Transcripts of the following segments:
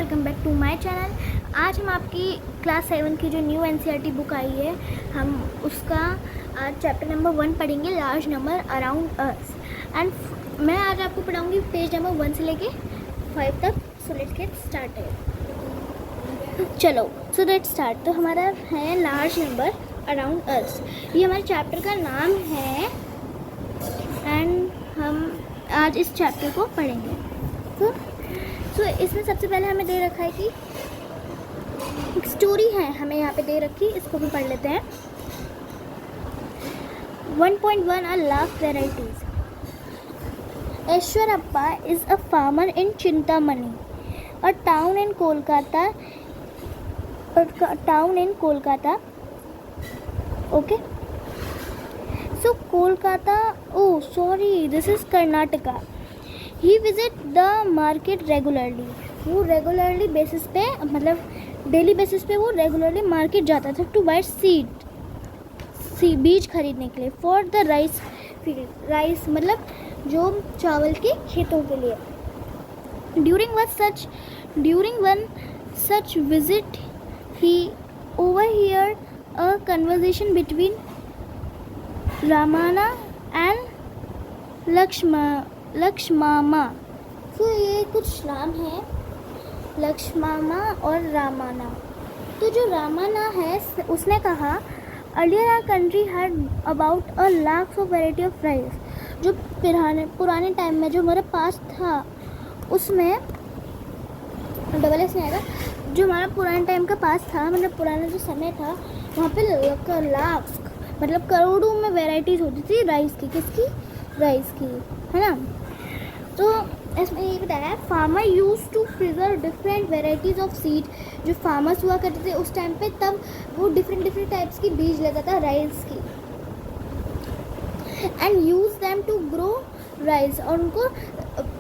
Welcome back to my channel. आज हम आपकी क्लास 7 की जो न्यू एनसीईआरटी बुक आई है, हम उसका आज चैप्टर नंबर 1 पढ़ेंगे, large number around us. And मैं आज आपको पढ़ाऊंगी पेज नंबर 1 से लेके 5 तक। So let's get started. चलो सो लेट्स स्टार्ट। तो हमारा है लार्ज नंबर अराउंड अस, ये हमारे चैप्टर का नाम है एंड हम आज इस चैप्टर को पढ़ेंगे। तो इसमें सबसे पहले हमें दे रखा है कि एक स्टोरी है, हमें यहाँ पे दे रखी, इसको भी पढ़ लेते हैं। 1.1 A lakh varieties. Aishwarappa is a farmer in Chintamani, a town in Kolkata. Okay. So Kolkata, oh sorry, this is Karnataka. He visit the market regularly, वो रेगुलरली बेसिस पे, मतलब डेली बेसिस पे वो रेगुलरली मार्केट जाता था to bye बीज खरीदने के लिए, for the rice field, rice मतलब जो चावल के खेतों के लिए। ड्यूरिंग वन सच विजिट ही overheard a conversation between Ramana and Lakshmamma. तो ये कुछ नाम है, लक्ष्मामा और रामाना। तो जो रामाना है उसने कहा, earlier our country had about a lakh of variety of rice. जो पुराने टाइम में जो हमारा पास था उसमें डबल एस नहीं आएगा, जो हमारा पुराने टाइम का पास था, मतलब पुराना जो समय था, वहाँ पे लाख मतलब करोड़ों में वैरायटीज़ होती थी राइस की। किसकी? राइस की, है ना। तो इसमें ये बताया, farmer use to preserve different varieties of seed. जो फार्मर्स हुआ करते थे उस टाइम पे, तब वो डिफरेंट टाइप्स की बीज लेता था राइस की, and use them to grow rice, और उनको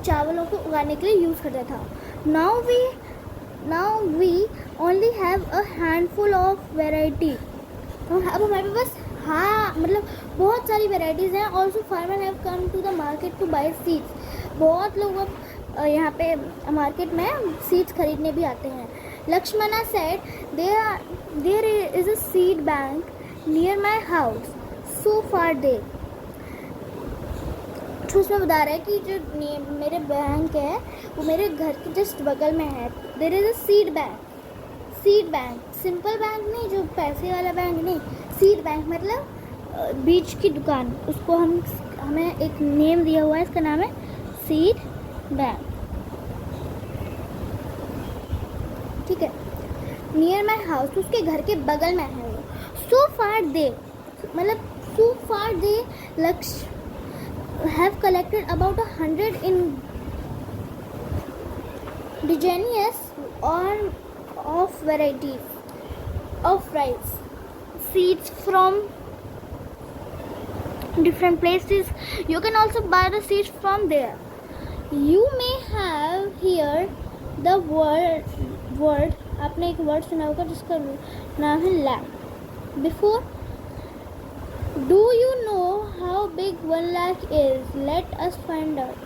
चावलों को उगाने के लिए यूज़ करता था। Now we only have a handful of variety. अब हमारे पास मतलब बहुत सारी वेराइटीज़ हैं। Also farmer have come to the market to buy seeds. बहुत लोग अब यहाँ पे मार्केट में सीड्स खरीदने भी आते हैं। Lakshmana said, there is a seed bank near my house, so far they. तो उसमें बता रहा है कि जो मेरे बैंक है वो मेरे घर के जस्ट बगल में है। There is a seed bank, simple bank नहीं, जो पैसे वाला बैंक नहीं, सीड बैंक मतलब बीज की दुकान। उसको हमें एक नेम दिया हुआ है, इसका नाम है सीड बैंक, ठीक है। नियर माई हाउस, तो उसके घर के बगल में है वो। सो far they have collected about 100 indigenous of varieties of rice seeds from different places. You can also buy the seeds from there. You may have heard the word आपने एक वर्ड सुना होगा जिसका नाम है lakh before. Do you know how big 1 lakh is? Let us find out.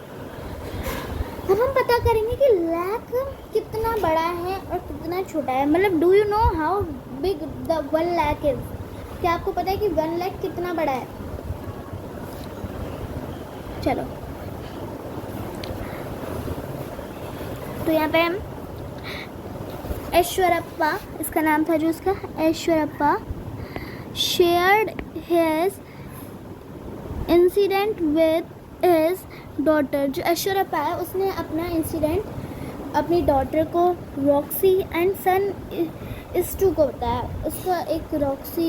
अब हम पता करेंगे कि लाख कितना बड़ा है और कितना छोटा है। मतलब do you know how big the 1 lakh is? क्या आपको पता है कि 1 lakh कितना बड़ा है? चलो, तो यहाँ पे ऐश्वरप्पा, इसका नाम था जो इसका, ऐश्वरप्पा shared his incident with his daughter। जो ऐश्वरप्पा है उसने अपना इंसिडेंट अपनी डॉटर को, रॉक्सी एंड सन इस्टू को बताया। उसका एक रॉक्सी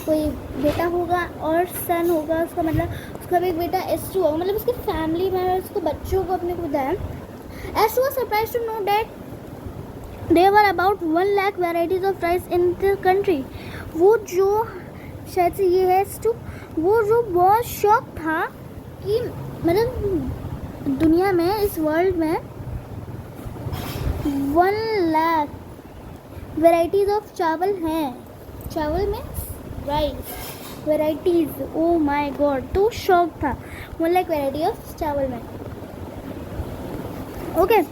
कोई बेटा होगा और सन होगा उसका, मतलब उसका भी एक बेटा इस्टू होगा, मतलब उसकी फैमिली में उसको बच्चों को अपने को बताया। Aishu was surprised to know that there were about 1 lakh varieties of rice in the country। वो जो शायद से ये है टू, वो जो बहुत शौक था कि मतलब दुनिया में, इस वर्ल्ड में 1 lakh वेराइटीज़ ऑफ चावल हैं। चावल में rice varieties, oh my God, तो शौक था 1 lakh वेराइटी ऑफ चावल में। ओके,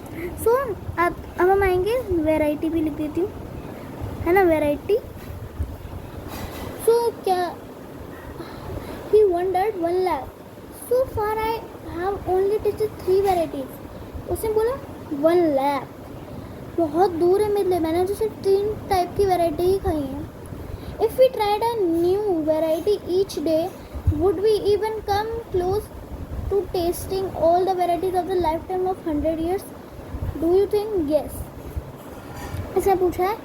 सो अब हम वैरायटी भी लिख देती हूँ, है ना, वैरायटी। सो क्या he wondered 1 lakh. So far I have only tasted 3 varieties. उसने बोला 1 lakh, बहुत दूर है मेरे लिए, मैंने तो सिर्फ 3 टाइप की वैरायटी ही खाई है। If we tried a new variety each day, would we even come close to tasting all the varieties of the lifetime of 100 years? Do you think? Yes. इसने पूछा है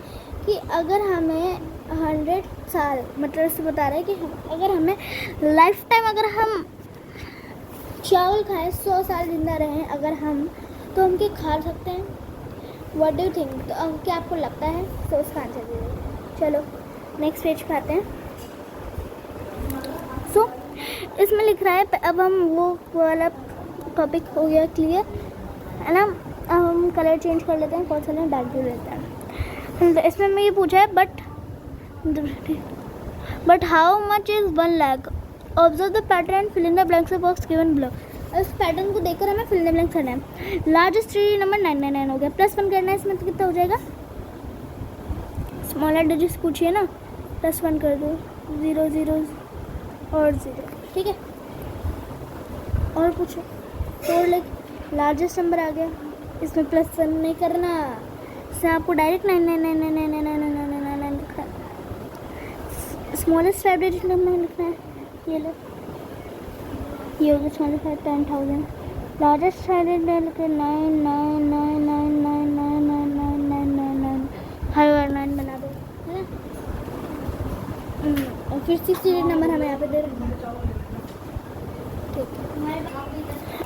कि अगर हमें 100 साल, मतलब से बता रहा है कि अगर हमें लाइफ टाइम, अगर हम चावल खाएं, 100 साल जिंदा रहें अगर हम, तो हम क्या खा सकते हैं? What do you think? तो क्या आपको लगता है? तो उसका आंसर दीजिए। चलो नेक्स्ट पेज पे आते हैं। सो इसमें लिख रहा है, अब हम वो वाला टॉपिक हो गया क्लियर, है ना। अब हम कलर चेंज कर लेते हैं, कौन सा लें, डार्क ब्लू लेते हैं। तो इसमें मैं ये पूछा है, but how much is 1 lakh? Observe the pattern, fill in the blanks of box given below. इस पैटर्न को देखकर हमें फिल इन द ब्लैंक्स करना है। लार्जेस्ट 3 नंबर 999 हो गया, +1 करना है इसमें, तो कितना हो जाएगा? स्मॉलर डिजिट्स पूछिए ना, +1 कर दो, 0 0 और 0, ठीक है। और पूछो, 4 लाख लार्जेस्ट नंबर आ गया, इसमें +1 नहीं करना, इससे आपको डायरेक्ट 999999999 लिखना है। स्मॉलेस्ट 5 डिजिट नंबर लिखना है, ये लो, ये हो गया स्मॉलेस्ट 10,000। लार्जेस्ट 5 डिजिट लिख 99999999999 हर 9 बना दो, है ना। और फिर 6 डिजिट नंबर हमें यहाँ पे दे रहे हैं, ठीक है।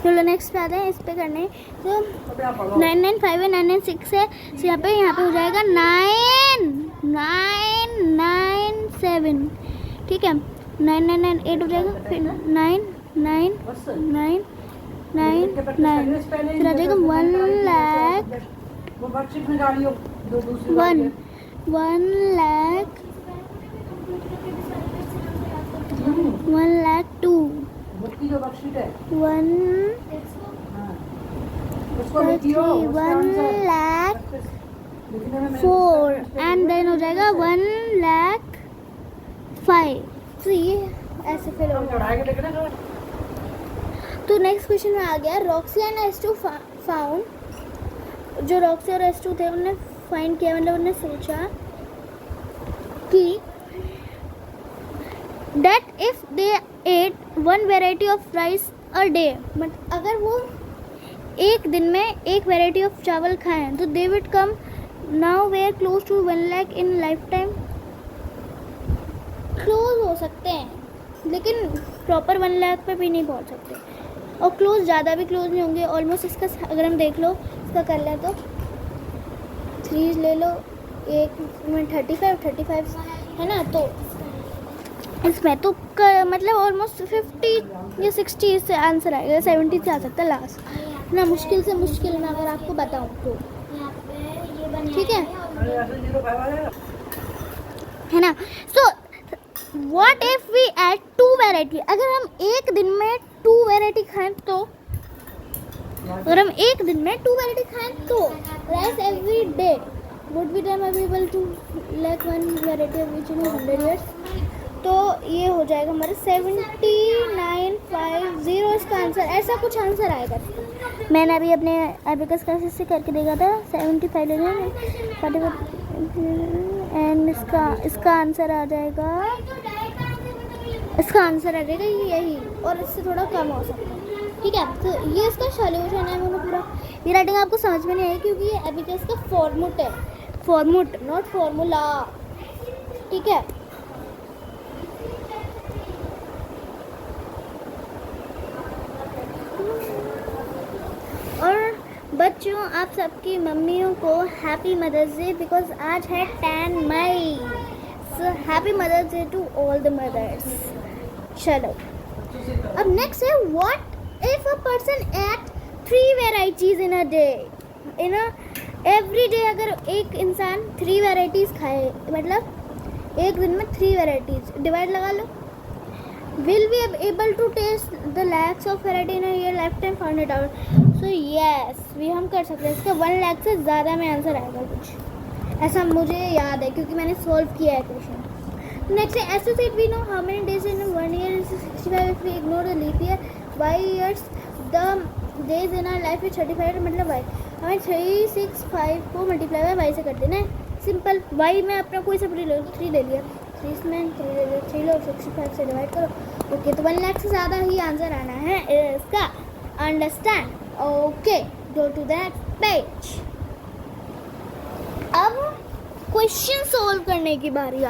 चलो नेक्स्ट पे आते हैं, इस पे करने तो 995 है, 996 है, तो यहाँ पे हो जाएगा 9997, ठीक है। 9998 हो जाएगा, फिर 999999, फिर आ जाएगा 1 लाख 1,02 1 1,04 एंड देन हो जाएगा 1,05। तो ये ऐसे फिर हो गया। तो नेक्स्ट क्वेश्चन में आ गया, रॉक्सी एंड एस2 फाउंड, जो रॉक्सी और एस2 थे उन्होंने फाइंड किया, मतलब उन्होंने सोचा कि that if they ate 1 variety of rice a day, but अगर वो एक दिन में एक वैरायटी ऑफ चावल खाएं तो they would come nowhere close to 1 lakh in lifetime। Close हो सकते हैं लेकिन प्रॉपर 1 लाख पे भी नहीं पहुंच सकते, और क्लोज ज़्यादा भी क्लोज नहीं होंगे। ऑलमोस्ट इसका अगर हम देख लो, इसका कर लें तो 3 ले लो, एक में 35 है ना, तो इसमें तो मतलब ऑलमोस्ट 50 या 60 से आंसर आएगा, 70 से आ सकता है लास्ट ना, मुश्किल से मुश्किल ना अगर आपको बताऊं तो, ठीक है ना। So what if we add 2 variety, अगर हम एक दिन में 2 वैरायटी खाएं तो, अगर हम एक दिन में 2 वैरायटी खाएं तो rice every day would be time available to like 1 variety of each in 100 years। तो ये हो जाएगा हमारे 7950, इसका आंसर, ऐसा कुछ आंसर आएगा। मैंने अभी अपने एबिकस क्लासेस से करके देखा था, 75 ले लेंगे एंड इसका आंसर आ जाएगा, यही, और इससे थोड़ा कम हो सकता है, ठीक है। तो ये इसका सॉल्यूशन है, मैंने पूरा, ये राइटिंग आपको समझ में नहीं आई क्योंकि ये एबिकस का फॉर्मूट है, फॉर्मूट नॉट फॉर्मूला, ठीक है। और बच्चों, आप सबकी मम्मियों को हैप्पी मदर्स डे, बिकॉज आज है 10 मई, so happy mothers day to all the mothers. चलो अब नेक्स्ट है, what if a person ate 3 varieties in a day, in every day. अगर एक इंसान 3 वेराइटीज खाए, मतलब एक दिन में 3 वेराइटीज, डिवाइड लगा लो, will we be able to taste the lakhs of variety in a year lifetime? Find it out. So yes, we हम कर सकते हैं, इसका 1 लाख से ज़्यादा में आंसर आएगा कुछ। ऐसा मुझे याद है क्योंकि मैंने सॉल्व किया है क्वेश्चन। नेक्स्ट है associate we know how many days in 1 year is 65 if we ignore the leap year y years the days in our life is 35 मतलब वाई। हमें 365 को मल्टीप्लाई बाय वाई से कर देना है, सिंपल। वाई में अपना कोई सा ले लो, 3 ले लिया, 3 में 3 ले लिया, 3 लो 65 से डिवाइड करो। ओके तो 1 लाख से ज़्यादा ही आंसर आना है इसका, understand. Okay go to that page. अब क्वेश्चन सोल्व करने की बारी